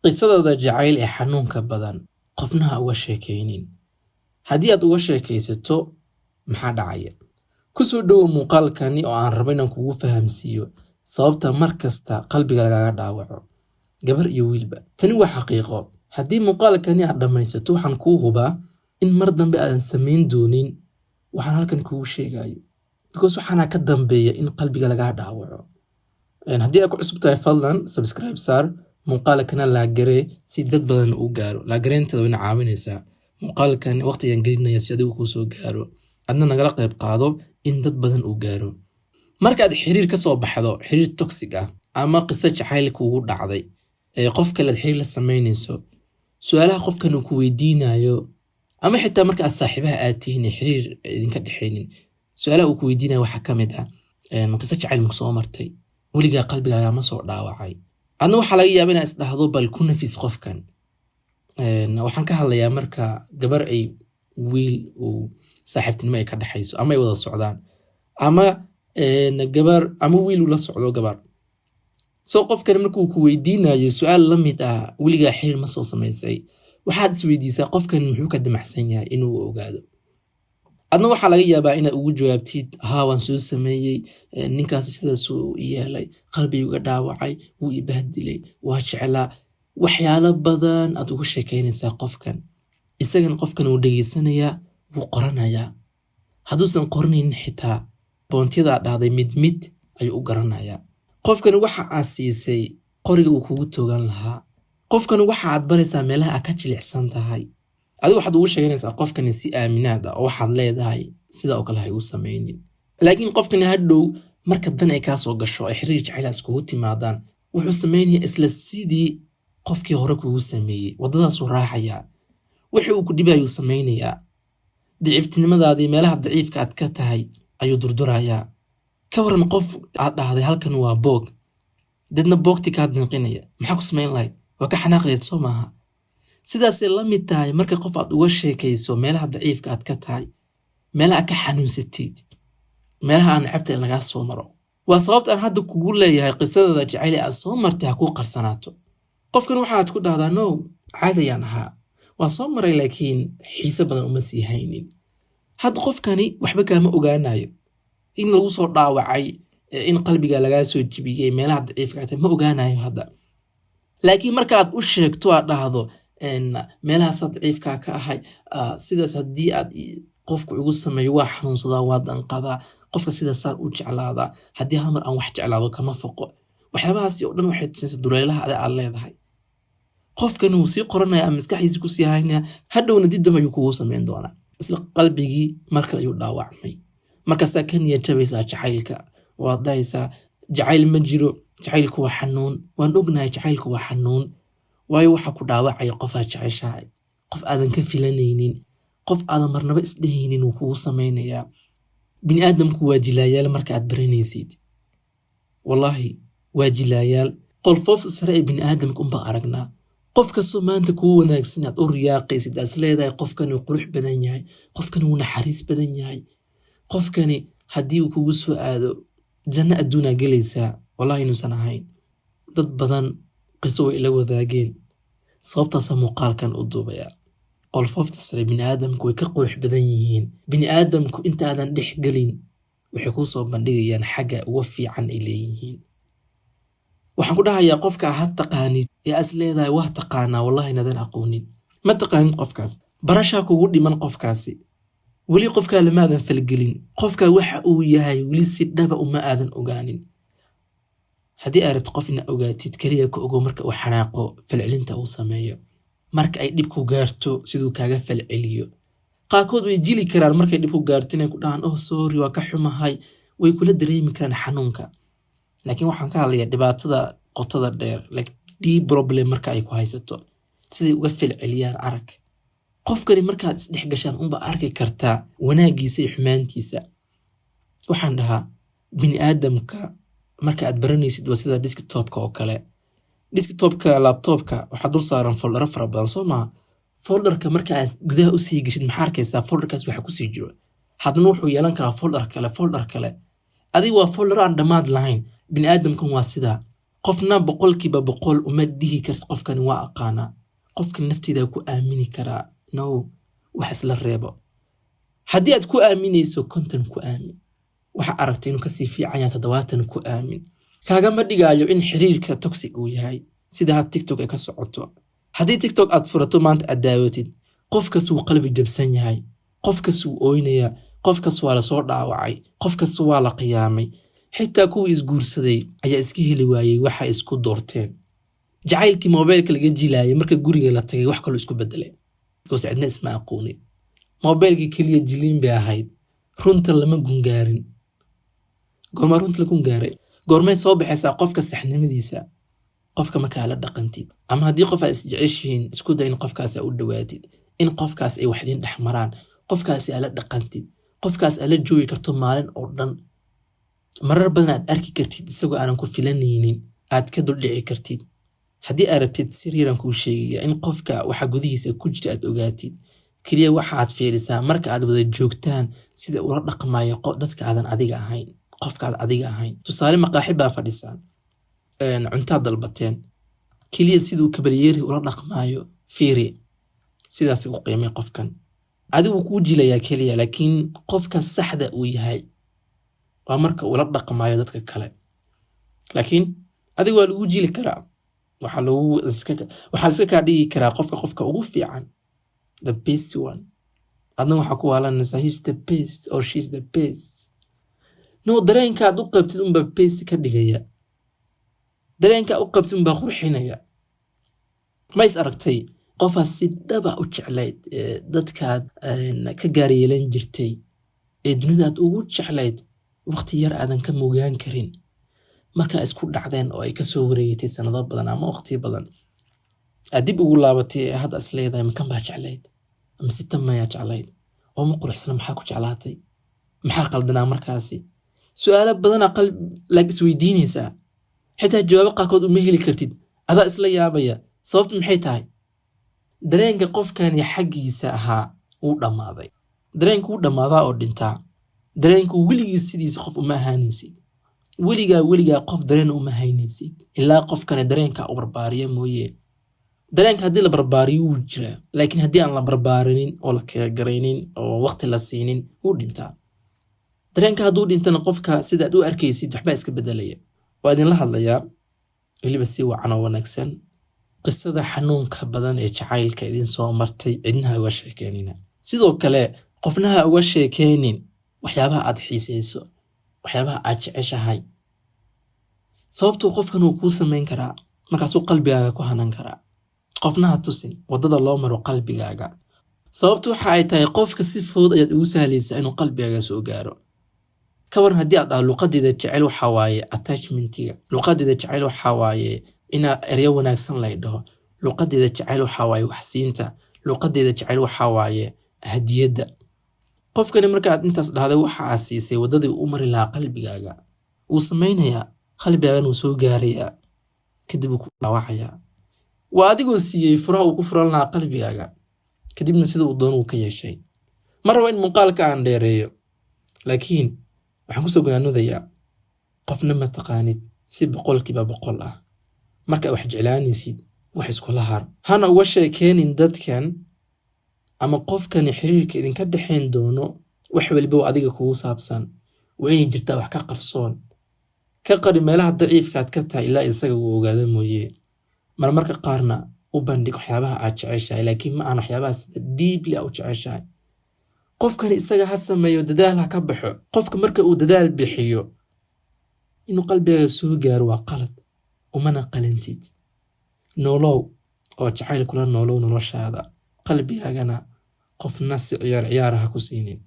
qisadada jacayl ee xanuunka badan qofna ha uga sheekaynin. Haddii aad uga sheekaysato maxaa dhacaya? Ku soo dhowow muuqaalkani oo aan rabo inaan kugu fahamsiiyo sababta mar kasta qalbiga lagaga dhaawaco, gabar iyo wiilba. Tani waa xaqiiqo. Haddii muuqaalkani aad dhammaysato waxaan kuu hubaa in mar dambe aadan samayn doonin waxaan halkan kugu sheegayo, because waxaana ka dambeeya in qalbiga lagaa dhaawaco. Haddii aad ku cusub tahay fadlan subscribe saar, muuqaalkana laagaree si dad badan u gaaro. Laagareyntada way na caawinaysaa muuqaalkan waqtigan gelinaya si adigu kuu soo gaaro, adna nagala qayb qaado in dad badan u gaaro. Markaad xiriir ka soo baxdo, xiriir toxic ah ama qiso jacayl kuugu dhacday ee qof kale xiriir la sameynayso, su'aalaha qofkan uu ku weydiinayo ama xitaa marka aad saaxiibaha aad tihiin xiriir idinka dhaxaynin, su'aalaha uu ku weydiinayo waxaa ka mid ah qiso jacayl ma soo martay, weligaa qalbiga lagama soo dhaawacay. Adna waxaa laga yaabaa inaad isdhahdo bal ku nafis qofkan. Waxaan ka hadlayaa marka gabar ay wiil uu saaxiibtinimo ay ka dhaxayso ama ay wada socdaan, ama gabar ama wiil uu la socdo gabar. Soo qofkan markuu ku weydiinayo su'aal la mid ah weligaa xiriir ma soo samaysay, waxaad is weydiisaa qofkan muxuu ka damacsan yahay inuu ogaado. Adna waxaa laga yaabaa inaad ugu jawaabtid haa waan soo sameeyey, ninkaasi sidaas uu yeelay, qalbiga uga dhaawacay, wuu i bahdilay, waa jeclaa. Waxyaalo badan aad uga sheekaynaysaa qofkan. Isagana qofkan uu dhageysanayaa, wuu qoranayaa. Hadduusan qoranaynin xitaa boontiyada aad dhahday mid ayuu u garanayaa. Qofkan waxa aad siisay qoriga uu kugu toogan lahaa. Qofkan waxa aad baraysaa meelaha aad ka jilicsan tahay. Adigu waxaad ugu sheeganaysaa qofkan si aaminaad ah oo waxaad leedahay sida oo kale ha igu samaynin. Laakiin qofkan hadhow marka dan ay kaa soo gasho ay xiriir jacayl iskugu timaadaan, wuxuu samaynayaa isla sidii qofkii hore kugu sameeyey. Wadadaasuu raacayaa. Wixii uu ku dhibayuu samaynayaa. Daciiftinimadaadii meelaha daciifka aad ka tahay ayuu durdurayaa. Ka waran qof aad dhahday halkan waa boog, dadna boogti kaa dinqinaya, maxaa ku samayn lahayd? Waa ka xanaaqleed soo maaha? Sidaasay la mid tahay marka qof aad uga sheekayso meelaha daciifka aad ka tahay, meelaha ka xanuunsatid, meelaha aan cabta in lagaa soo maro. Waa sababta aan hadda kugu leeyahay qisadada jacayl aad soo martay ha kuu qarsanaato. Qofkan waxaad ku dhahdaa no, caadayaan ahaa, waa soo maray laakiin xiise badan uma sii haynin. Hadda qofkani waxba kaama ogaanayo in lagu soo dhaawacay, in qalbiga lagaa soo jibiyey, meelaha daciifka aad ma ogaanayo hadda. Laakiin marka aad u sheegto aad dhahdo meelahaas daciifka ka ahay, sidaas haddii aad qofku ugu sameeyo waa xanuunsadaa, waa danqadaa, qofka sidaasaan u jeclaadaa, haddii hal mar aan wax jeclaado kama foqo. Waxyaabahaasi oo dhan waxay tusaysaa duleelaha aad leedahay. Qofkan uu sii qoranaya ama maskaxdiisa ku sii haynaya, hadhowna dib dambe ayuu kugu samayn doonaa. Isla qalbigii markale ayuu dhaawacmay. Markaasaa ka niyad jabaysaa jacaylka. Waad dhahaysaa jacayl ma jiro, jacaylku waa xanuun. Waan ognahay jacaylku waa xanuun. Waayo waxa ku dhaawacaya qof aad jeceshahay, qof aadan ka filanaynin, qof aadan marnaba isdhehaynin uu kugu samaynayaa. Bini'aadamku waa jilaayaal marka aad baranaysid. Wallahi waa jilaayaal. Qolfoofta sare ee bini'aadamka unbaa aragnaa. Qof kastoo maanta kuu wanaagsan aad u riyaaqaysid, aad leedahay qofkan uu qurux badan yahay, qofkan uu naxariis badan yahay, qofkani haddii uu kugu soo aado janno adduunaa gelaysaa. Wallahi inuusan ahayn. Dad badan qiso way ila wadaageen, sababtaasa muuqaalkan u duubayaa. Qolfoofta sare bini'aadamku way ka qurux badan yihiin. Bini'aadamku intaadan dhex gelin waxay kuu soo bandhigayaan xagga uga fiican ay leeyihiin. Waxaan ku dhahayaa qofka aad taqaanid ee as leedahay waa taqaanaa, wallahi nadan aqoonin. Ma taqaanin qofkaas. Barashaa kugu dhiman qofkaasi. Weli qofkaa lama aadan falgelin. Qofka waxa uu yahay weli si dhaba uma aadan ogaanin. Haddii aad rabto qof ina ogaatid, kaliya ka ogow marka uu xanaaqo falcelinta uu sameeyo. Marka ay dhib ku gaarto siduu kaaga falceliyo. Qaarkood way jili karaan markay dhib ku gaarto inay ku dhahaan oh sorry waa ka xumahay, way kula dareemi karaan xanuunka. Laakiin waxaan ka hadlayaa dhibaatada qotada dheer, like deep problem marka ay ku haysato, siday uga falceliyaan arag. Qofkani markaad isdhex gashaan unba arki kartaa wanaagiisa iyo xumaantiisa. Waxaan dhahaa bini'aadamka marka aad baranaysid waa sida desktopka oo kale. Desktopka laptopka waxaa dul saaran foldero fara badan soo maaha. Folderka marka aad gudaha u sii gashid maxaa arkaysaa folderkaas waxa ku sii jiro. Haddana wuxuu yeelan karaa folder kale. Adiga waa folder aan dhammaad lahayn. Bini'aadamkan waa sida qofna boqolkiiba boqol uma dhihi kartid qofkani waa aqaana, qofka naftiida ku aamini karaa. No, wax isla reebo. haddii aad ku aaminayso konton ku aamin, waxa aragtay inuu kasii fiican yahay 70 ku aamin. kaagama dhigaayo in xiriirka toxic uu yahay sida had TikTok ay ka socoto. haddii TikTok aad furato maanta aad daawatid, qofkas wuu qalbi jabsan yahay, qofkas wuu ooynaya, qofkas waa la soo dhaawacay, qofkas waa la qiyaamay. xitaa kuwii isguursaday ayaa iska heli waayey waxa isku doorteen. jacaylkii mobilka laga jilaayay marka guriga la tagay wax kale isku bedelay, because cidna isma aqoonin. mobilkii kaliya jiliin bay ahayd, runta lama gungaarin. goorma runta la gungaaray? goormay soo baxaysaa qofka saxnimadiisa? qofka markaa la dhaqantid, ama haddii qof aad isjeceshiin isku day in qofkaas aad u dhawaatid, in qofkaas ay wax idin dhex maraan, qofkaas aad la dhaqantid, qofkaas aad la joogi karto maalin oo dhan. marar badan aad arki kartid isagoo aanan ku filanaynin, aad ka duldhici kartid. haddii aad rabtid siriiran kuu sheegaya in qofka waxa gudihiisa ku jira aad ogaatid, kaliya waxaad fiirisaa marka aad wada joogtaan sida ula dhaqmayo dadka aadan adiga ahayn, qofka aad adiga ahayn. tusaale maqaaxi baa fadhisaan, cuntaad dalbateen, kaliya siduu kabalyeeri ula dhaqmayo fiiri, sidaas u qiimay qofkan. adigu kuu jilayaa kaliya, laakiin qofka saxda uu yahay waa marka ula dhaqmayo dadka kale. laakiin adigu waa lagu jili karaa, waxaa iska kaa dhigi karaa qofka ugu fiican, the best one. adna waxaa ku waalanaysaa he's the best or she's the best. no, dareenka aad u qabtid unbaa best ka dhigaya, dareenka u qabtid unbaa qurxinaya. ma is aragtay qofaas si dhaba u jeclayd, dadkaad ka gaaryeelan jirtay, dunidaad ugu jeclayd, waqti yar aadan ka mogaan karin, markaa isku dhacdeen oo ay kasoo wareegtay sanado badan ama waqti badan, aad dib ugu laabatay hadda is leedahay makan baa jeclayd ama si tamayaa jeclayd, oo ma quruxsana, maxaa ku jeclaatay, maxaa qaldanaa markaasi? su'aalo badanaa qalbi isweydiinaysaa, xitaa jawaabo qaarkood uma heli kartid, adaa isla yaabaya. sababtu maxay tahay? dareenka qofkani xaggiisa ahaa uu dhammaaday. dareenku wuu dhammaadaa oo dhintaa. dareenku weligiis sidiisa qof uma ahaanaysid, weligaa qof dareen uma haynaysid ilaa qofkani dareenka u barbaariya mooye. dareenka haddii la barbaariyo wuu jiraa, laakiin haddii aan la barbaarinin oo la garaynin oo waqti la siinin, wuu dhintaa. dareenka hadduu dhintana qofka sidaad u arkaysid waxbaa iska bedelaya. waa idinla hadlayaa weliba si wacan oo wanaagsan qisada xanuunka badan ee jacaylka idin soo martay, cidnaha uga sheekeynina. sidoo kale qofnaha uga sheekeynin waxyaabaha aad xiisayso, waxyaabaha aad jeceshahay. sababtuu qofkan uu kuu samayn karaa, markaasuu qalbigaaga ku hanan karaa. qofnaha tusin wadada loo maro qalbigaaga. sababtu waxa ay tahay qofka si fudud ayaad ugu sahlaysaa inuu qalbigaaga soo gaaro. ka waran haddii aad luqadeeda jecel waxaa waaye attachmentiga, luqadeeda jecel waxaa waaye ina eryo wanaagsan la dhaho, luqadeeda jecel waxaa waaye waxsiinta, luqadeeda jecel waxaa waaye hadiyadda. qofkani markaad intaas dhahday waxa aad siisay wadadii u mari lahaa qalbigaaga, wuu samaynayaa, qalbigaagan wuu soo gaarayaa, kadib wuu ku dhaawacayaa. waa adigoo siiyey furaha uu ku furan lahaa qalbigaaga, kadibna sida uu doono uu ka yeeshay. ma rabo in muuqaalka aan dheereeyo, laakiin waxaan kusoo gonaanadayaa qofna ma taqaanid si 100% ah. marka wax jeclaanaysid wax iskula har, hana uga sheekeenin dadkan ama qofkani xiriirka idinka dhexayn doono wax waliba adiga kugu saabsan. waa inay jirtaa wax ka qarsoon, ka qari meelaha daciifkaad ka tahay ilaa isaga uu ogaado mooye. marmarka qaarna u bandhig waxyaabaha aad jeceshahay, laakiin ma aan waxyaabaha sida deeply u jeceshahay. qofkani isaga ha sameeyo, dadaal ha ka baxo. qofka marka uu dadaal bixiyo inuu qalbigaaga soo gaaro waa qalad, umana qalantid. nolow oo jacayl kula nolow noloshaada, qalbigaagana qofna si ciyaar ha ku siinin.